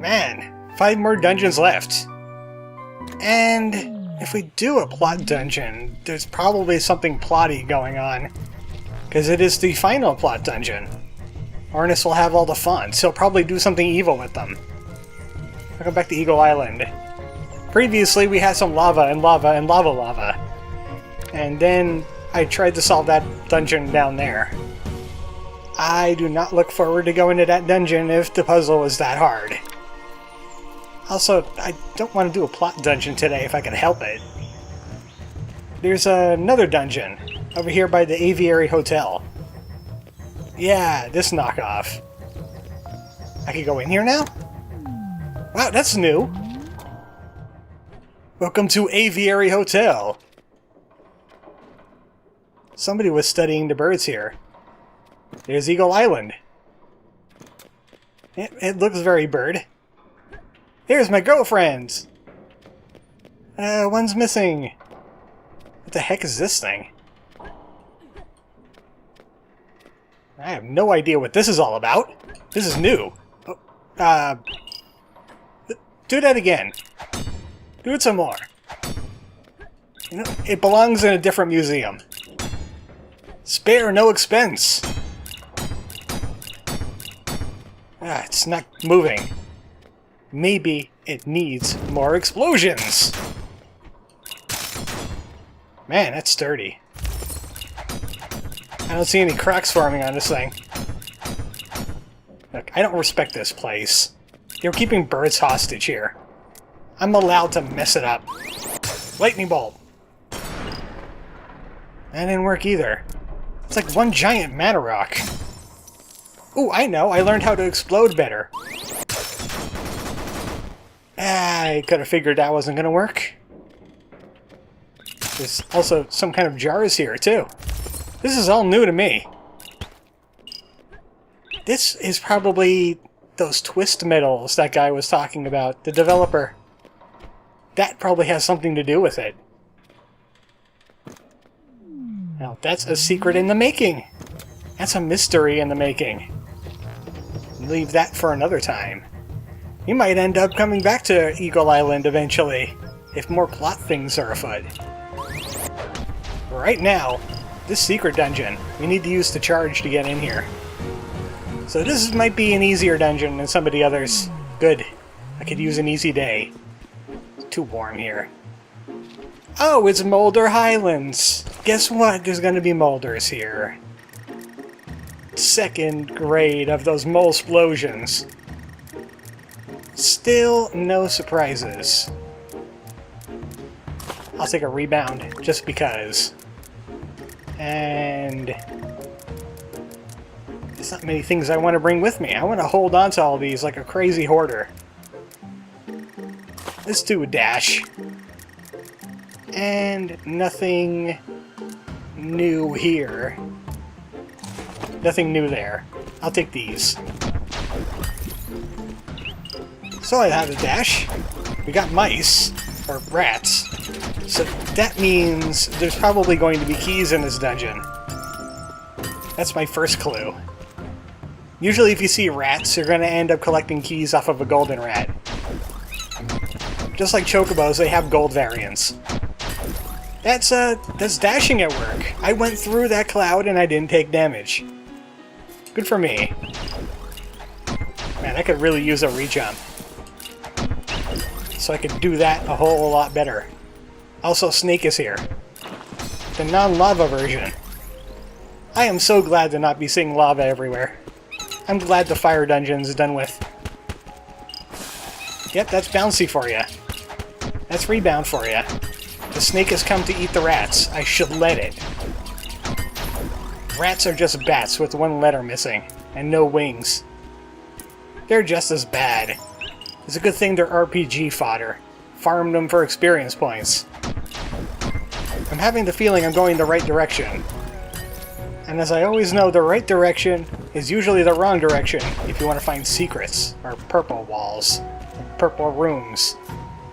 Man, 5 more dungeons left. And if we do a plot dungeon, there's probably something plotty going on. Because it is the final plot dungeon. Arnis will have all the funds. He'll probably do something evil with them. Welcome back to Eagle Island. Previously, we had some lava and lava and lava. And then I tried to solve that dungeon down there. I do not look forward to going to that dungeon if the puzzle was that hard. Also, I don't want to do a plot dungeon today if I can help it. There's another dungeon over here by the Aviary Hotel. Yeah, this knockoff. I can go in here now? Wow, that's new. Welcome to Aviary Hotel. Somebody was studying the birds here. There's Eagle Island. It looks very bird. Here's my girlfriend! One's missing. What the heck is this thing? I have no idea what this is all about. This is new. Oh, do that again. Do it some more. You know, it belongs in a different museum. Spare no expense. It's not moving. Maybe it needs more explosions. Man, that's sturdy. I don't see any cracks forming on this thing. Look, I don't respect this place. They're keeping birds hostage here. I'm allowed to mess it up. Lightning bolt. That didn't work either. It's like one giant mana rock. Ooh, I know. I learned how to explode better. I could have figured that wasn't going to work. There's also some kind of jars here, too. This is all new to me. This is probably those twist metals that guy was talking about, the developer. That probably has something to do with it. Now, that's a secret in the making. That's a mystery in the making. Leave that for another time. You might end up coming back to Eagle Island eventually, if more plot things are afoot. Right now, this secret dungeon, we need to use the charge to get in here. So this might be an easier dungeon than some of the others. Good. I could use an easy day. It's too warm here. Oh, it's Moleder Highlands! Guess what? There's gonna be molders here. Second grade of those mole-splosions. Still no surprises. I'll take a rebound, just because. And there's not many things I want to bring with me. I want to hold on to all these like a crazy hoarder. Let's do a dash. And nothing new here. Nothing new there. I'll take these. So I have a dash. We got mice, or rats. So that means there's probably going to be keys in this dungeon. That's my first clue. Usually if you see rats, you're going to end up collecting keys off of a golden rat. Just like chocobos, they have gold variants. That's dashing at work. I went through that cloud and I didn't take damage. Good for me. Man, I could really use a rejump. So I could do that a whole lot better. Also, Snake is here. The non-lava version. I am so glad to not be seeing lava everywhere. I'm glad the fire dungeon's done with. Yep, that's bouncy for you. That's rebound for you. The snake has come to eat the rats. I should let it. Rats are just bats with one letter missing, and no wings. They're just as bad. It's a good thing they're RPG fodder. Farm them for experience points. I'm having the feeling I'm going the right direction. And as I always know, the right direction is usually the wrong direction if you want to find secrets, or purple walls, or purple rooms.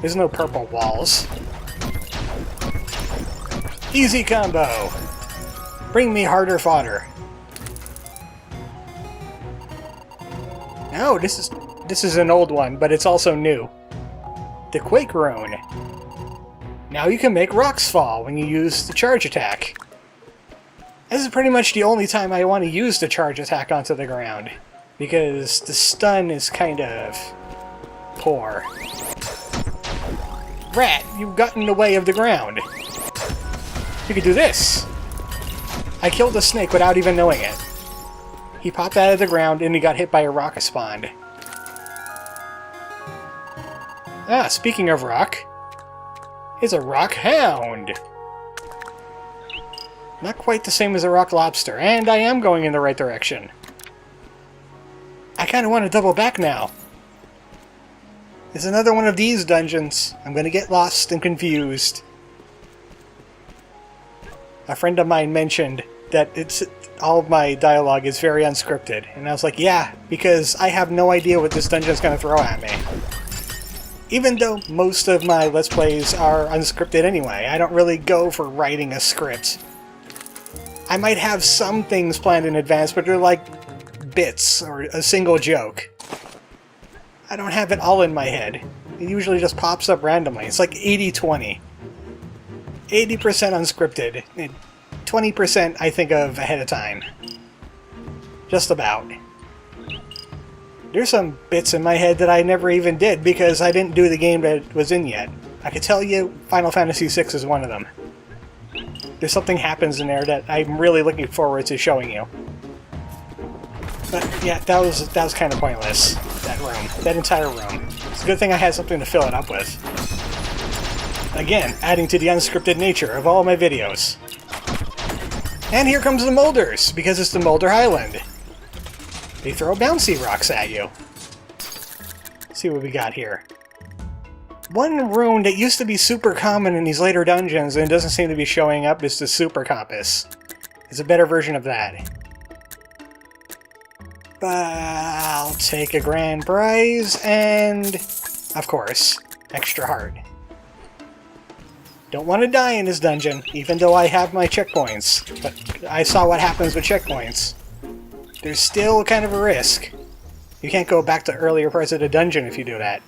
There's no purple walls. Easy combo! Bring me harder fodder. No, this is... This is an old one, but it's also new. The Quake Rune. Now you can make rocks fall when you use the charge attack. This is pretty much the only time I want to use the charge attack onto the ground, because the stun is kind of poor. Rat, you've gotten in the way of the ground. You could do this. I killed the snake without even knowing it. He popped out of the ground and he got hit by a rock spawned. Ah, speaking of rock, it's a rock hound. Not quite the same as a rock lobster, and I am going in the right direction. I kind of want to double back now. It's another one of these dungeons. I'm going to get lost and confused. A friend of mine mentioned that all of my dialogue is very unscripted, and I was like, yeah, because I have no idea what this dungeon is going to throw at me. Even though most of my Let's Plays are unscripted anyway, I don't really go for writing a script. I might have some things planned in advance, but they're like bits or a single joke. I don't have it all in my head. It usually just pops up randomly. It's like 80-20. 80% unscripted, and 20% I think of ahead of time. Just about. There's some bits in my head that I never even did because I didn't do the game that it was in yet. I could tell you Final Fantasy VI is one of them. There's something happens in there that I'm really looking forward to showing you. But yeah, that was kind of pointless, that room. That entire room. It's a good thing I had something to fill it up with. Again, adding to the unscripted nature of all my videos. And here comes the Molders, because it's the Moleder Highland. They throw bouncy rocks at you. Let's see what we got here. One rune that used to be super common in these later dungeons and doesn't seem to be showing up is the Super Compass. It's a better version of that. But I'll take a grand prize and, of course, extra heart. Don't want to die in this dungeon, even though I have my checkpoints. But I saw what happens with checkpoints. There's still kind of a risk. You can't go back to earlier parts of the dungeon if you do that.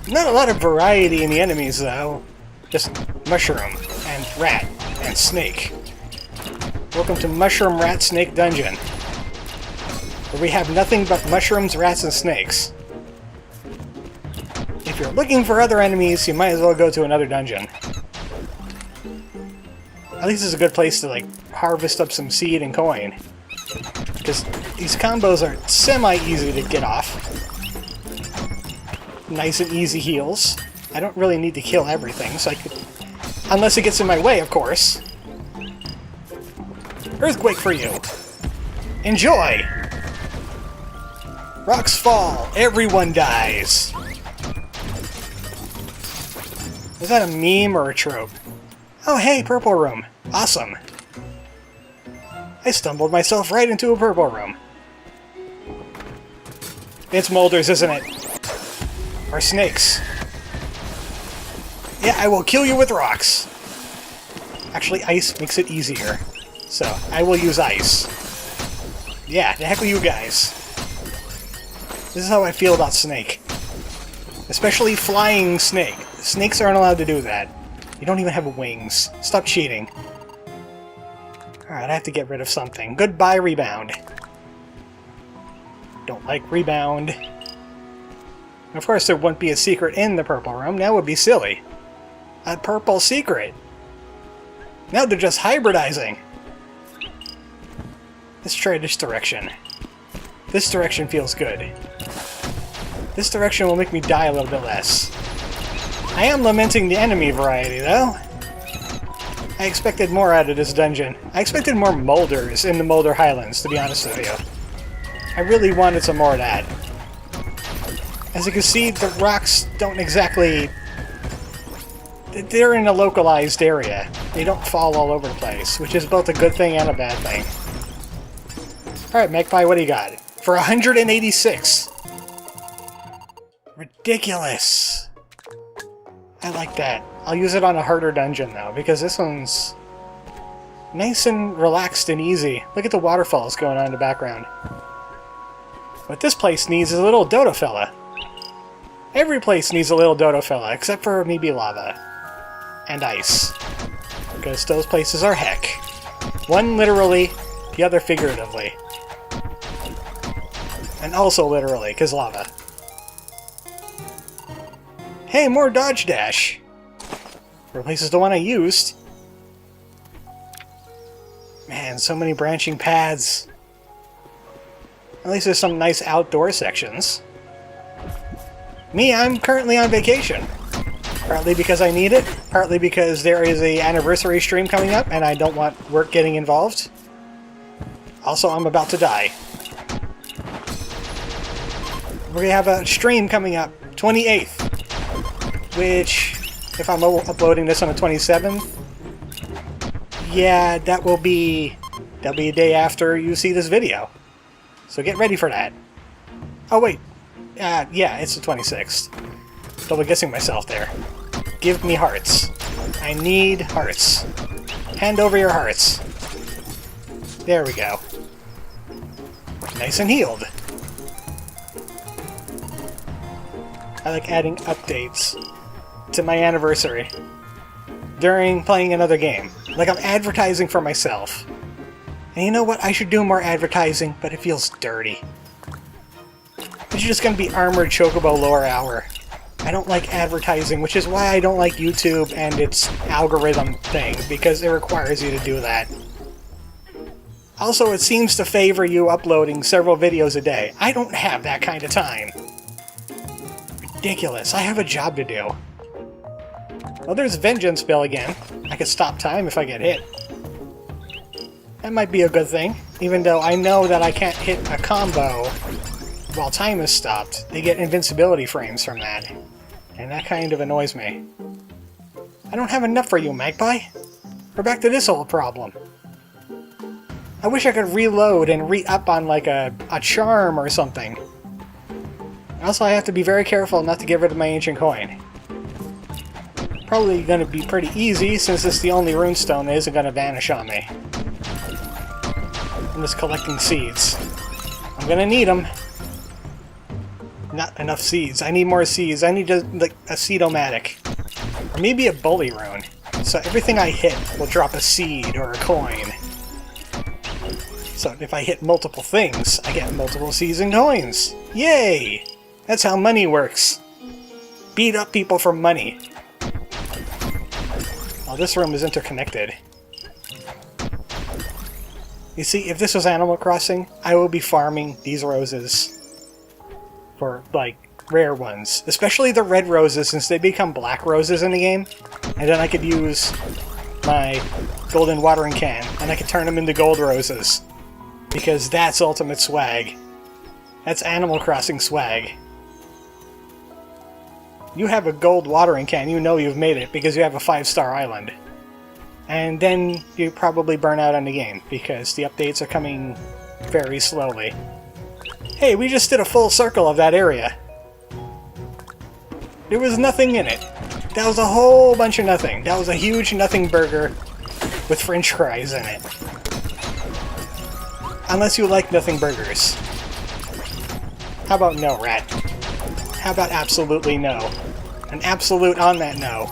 Not a lot of variety in the enemies, though. Just mushroom, and rat, and snake. Welcome to Mushroom Rat Snake Dungeon, where we have nothing but mushrooms, rats, and snakes. If you're looking for other enemies, you might as well go to another dungeon. At least it's a good place to, like, harvest up some seed and coin. Because these combos are semi-easy to get off. Nice and easy heals. I don't really need to kill everything, so I could... Unless it gets in my way, of course. Earthquake for you! Enjoy! Rocks fall, everyone dies! Is that a meme or a trope? Oh hey, purple room! Awesome! I stumbled myself right into a purple room. It's Molders, isn't it? Or snakes. Yeah, I will kill you with rocks. Actually, ice makes it easier. So, I will use ice. Yeah, the heck with you guys. This is how I feel about snake. Especially flying snake. Snakes aren't allowed to do that. You don't even have wings. Stop cheating. Alright, I have to get rid of something. Goodbye, rebound. Don't like rebound. Of course, there wouldn't be a secret in the purple room. That would be silly. A purple secret. Now they're just hybridizing. Let's try this direction. This direction feels good. This direction will make me die a little bit less. I am lamenting the enemy variety, though. I expected more out of this dungeon. I expected more Molders in the Moleder Highlands, to be honest with you. I really wanted some more of that. As you can see, the rocks don't exactly... They're in a localized area. They don't fall all over the place, which is both a good thing and a bad thing. Alright, Magpie, what do you got? For 186! Ridiculous! I like that. I'll use it on a harder dungeon, though, because this one's nice and relaxed and easy. Look at the waterfalls going on in the background. What this place needs is a little dodo fella. Every place needs a little dodo fella, except for maybe lava. And ice. Because those places are heck. One literally, the other figuratively. And also literally, because lava. Hey, more dodge dash! Replaces the one I used. Man, so many branching paths. At least there's some nice outdoor sections. Me, I'm currently on vacation. Partly because I need it, partly because there is an anniversary stream coming up and I don't want work getting involved. Also, I'm about to die. We're going to have a stream coming up, 28th. Which, if I'm uploading this on the 27th, yeah, that'll be a day after you see this video. So get ready for that. Oh wait, yeah, it's the 26th. Double guessing myself there. Give me hearts. I need hearts. Hand over your hearts. There we go. Nice and healed. I like adding updates to my anniversary during playing another game. Like I'm advertising for myself. And you know what? I should do more advertising, but it feels dirty. It's just gonna be Armored Chocobo lore hour. I don't like advertising, which is why I don't like YouTube and its algorithm thing, because it requires you to do that. Also, it seems to favor you uploading several videos a day. I don't have that kind of time. Ridiculous. I have a job to do. Well, there's Vengeance Bill again. I could stop time if I get hit. That might be a good thing, even though I know that I can't hit a combo while time is stopped. They get invincibility frames from that, and that kind of annoys me. I don't have enough for you, Magpie. We're back to this old problem. I wish I could reload and re-up on like a charm or something. Also, I have to be very careful not to get rid of my ancient coin. Probably going to be pretty easy, since it's the only runestone that isn't going to vanish on me. I'm just collecting seeds. I'm going to need them. Not enough seeds. I need more seeds. I need like a seed-o-matic. Or maybe a bully rune. So everything I hit will drop a seed or a coin. So if I hit multiple things, I get multiple seeds and coins. Yay! That's how money works. Beat up people for money. Oh, this room is interconnected. You see, if this was Animal Crossing, I would be farming these roses for, like, rare ones. Especially the red roses, since they become black roses in the game. And then I could use my golden watering can, and I could turn them into gold roses. Because that's ultimate swag. That's Animal Crossing swag. You have a gold watering can, you know you've made it, because you have a 5-star island. And then you probably burn out on the game, because the updates are coming very slowly. Hey, we just did a full circle of that area. There was nothing in it. That was a whole bunch of nothing. That was a huge nothing burger with french fries in it. Unless you like nothing burgers. How about no, rat? How about absolutely no? An absolute on that no.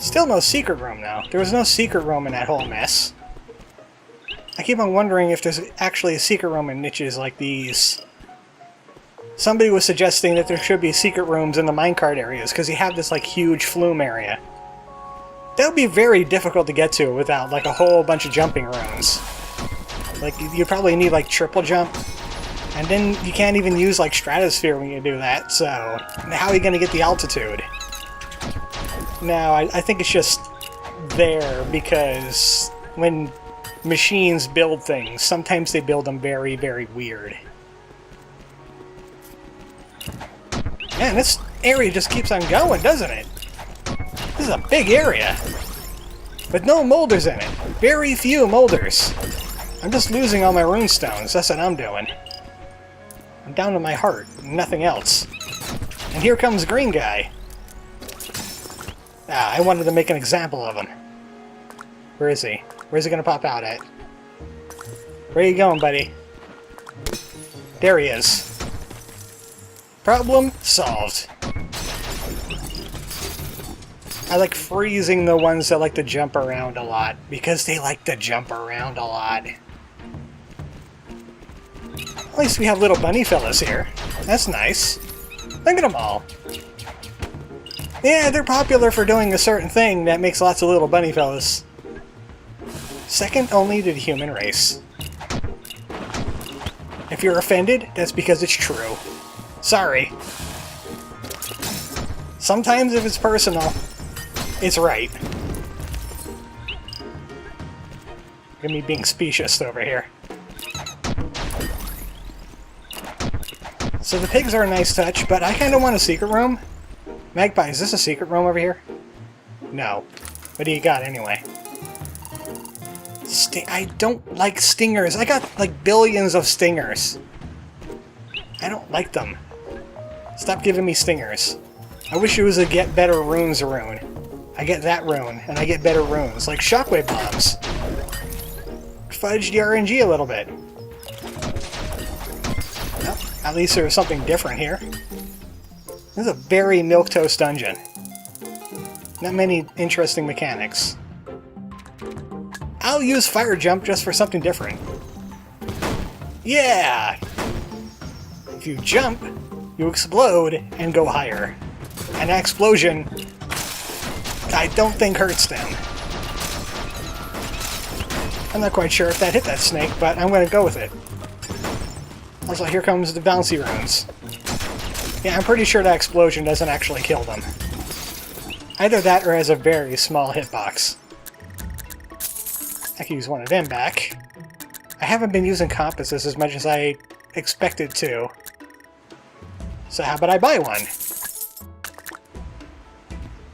Still no secret room, though. There was no secret room in that whole mess. I keep on wondering if there's actually a secret room in niches like these. Somebody was suggesting that there should be secret rooms in the minecart areas, because you have this, like, huge flume area. That would be very difficult to get to without, like, a whole bunch of jumping rooms. Like, you probably need, like, triple jump. And then you can't even use, like, stratosphere when you do that, so how are you going to get the altitude? No, I think it's just there because when machines build things, sometimes they build them very, very weird. Man, this area just keeps on going, doesn't it? This is a big area. But no molders in it. Very few molders. I'm just losing all my runestones, that's what I'm doing. I'm down to my heart, nothing else. And here comes Green Guy. Ah, I wanted to make an example of him. Where is he? Where's he gonna pop out at? Where are you going, buddy? There he is. Problem solved. I like freezing the ones that like to jump around a lot, because they like to jump around a lot. At least we have little bunny fellas here. That's nice. Look at them all. Yeah, they're popular for doing a certain thing that makes lots of little bunny fellas. Second only to the human race. If you're offended, that's because it's true. Sorry. Sometimes if it's personal, it's right. Look at me being specious over here. So the pigs are a nice touch, but I kind of want a secret room. Magpie, is this a secret room over here? No. What do you got anyway? I don't like stingers. I got like billions of stingers. I don't like them. Stop giving me stingers. I wish it was a get better runes rune. I get that rune, and I get better runes, like shockwave bombs. Fudge the RNG a little bit. Well, at least there's something different here. This is a very milquetoast dungeon. Not many interesting mechanics. I'll use fire jump just for something different. Yeah! If you jump, you explode and go higher. And that explosion, I don't think hurts them. I'm not quite sure if that hit that snake, but I'm going to go with it. Also, here comes the bouncy runes. Yeah, I'm pretty sure that explosion doesn't actually kill them. Either that or has a very small hitbox. I can use one of them back. I haven't been using compasses as much as I expected to. So how about I buy one?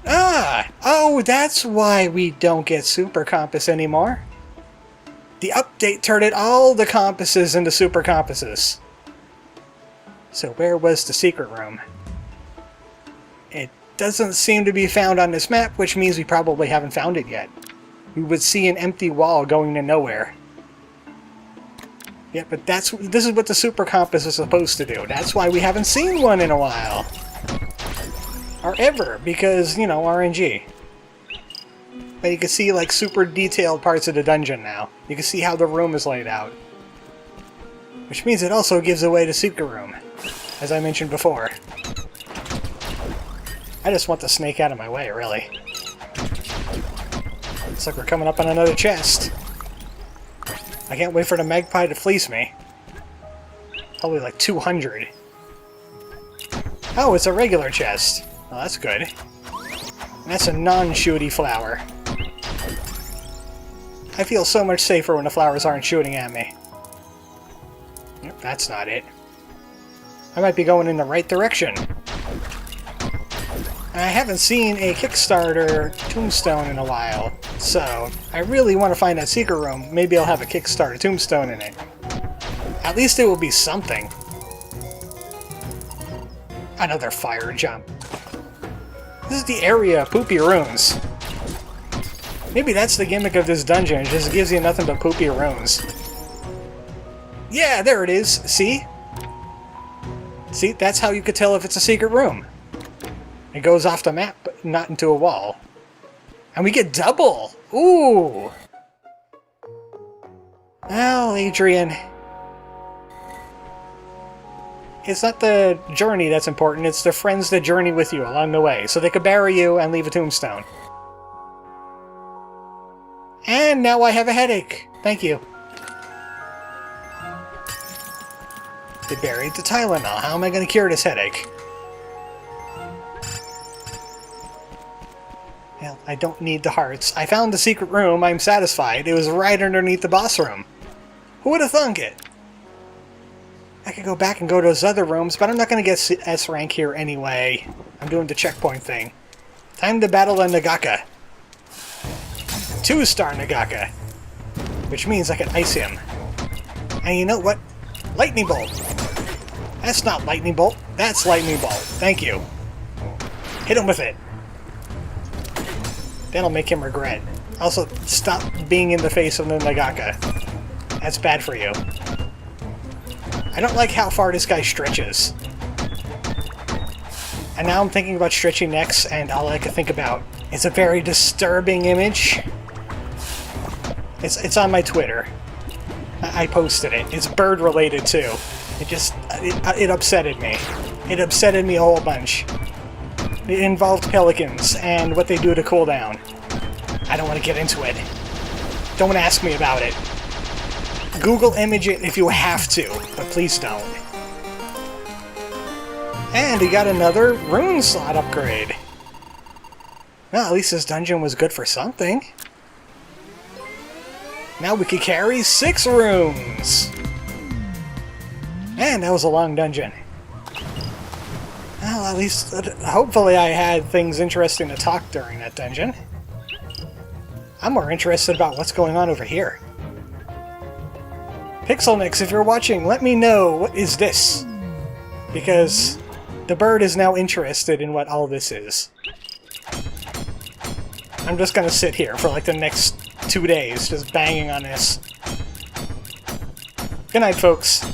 Ah! Oh, that's why we don't get Super Compass anymore. The update turned all the compasses into Super Compasses. So where was the secret room? It doesn't seem to be found on this map, which means we probably haven't found it yet. We would see an empty wall going to nowhere. Yeah, but this is what the Super Compass is supposed to do. That's why we haven't seen one in a while. Or ever, because, you know, RNG. But you can see, like, super detailed parts of the dungeon now. You can see how the room is laid out. Which means it also gives away the secret room, as I mentioned before. I just want the snake out of my way, really. Looks like we're coming up on another chest. I can't wait for the magpie to fleece me. Probably like 200. Oh, it's a regular chest. Well, that's good. And that's a non-shooty flower. I feel so much safer when the flowers aren't shooting at me. Yep, that's not it. I might be going in the right direction. I haven't seen a Kickstarter tombstone in a while, so I really want to find that secret room. Maybe I'll have a Kickstarter tombstone in it. At least it will be something. Another fire jump. This is the area of poopy runes. Maybe that's the gimmick of this dungeon. It just gives you nothing but poopy runes. Yeah, there it is. See? See, that's how you could tell if it's a secret room. It goes off the map, but not into a wall. And we get double! Ooh! Well, Adrian... It's not the journey that's important, it's the friends that journey with you along the way, so they could bury you and leave a tombstone. And now I have a headache. Thank you. They buried the Tylenol. How am I going to cure this headache? Well, I don't need the hearts. I found the secret room. I'm satisfied. It was right underneath the boss room. Who would have thunk it? I could go back and go to those other rooms, but I'm not going to get S rank here anyway. I'm doing the checkpoint thing. Time to battle a Nagaka. 2-star Nagaka. Which means I can ice him. And you know what? Lightning Bolt. That's not Lightning Bolt. That's Lightning Bolt. Thank you. Hit him with it. That'll make him regret. Also, stop being in the face of the Nagaka. That's bad for you. I don't like how far this guy stretches. And now I'm thinking about stretching necks, and all I can think about is a very disturbing image. It's on my Twitter. I posted it. It's bird-related, too. It upsetted me. It upsetted me a whole bunch. It involved pelicans, and what they do to cool down. I don't want to get into it. Don't ask me about it. Google image it if you have to, but please don't. And he got another rune slot upgrade. Well, at least this dungeon was good for something. Now we can carry 6 runes! And that was a long dungeon. Well, at least, hopefully I had things interesting to talk during that dungeon. I'm more interested about what's going on over here. Pixelnix, if you're watching, let me know, what is this? Because the bird is now interested in what all this is. I'm just gonna sit here for like the next 2 days, just banging on this. Good night, folks.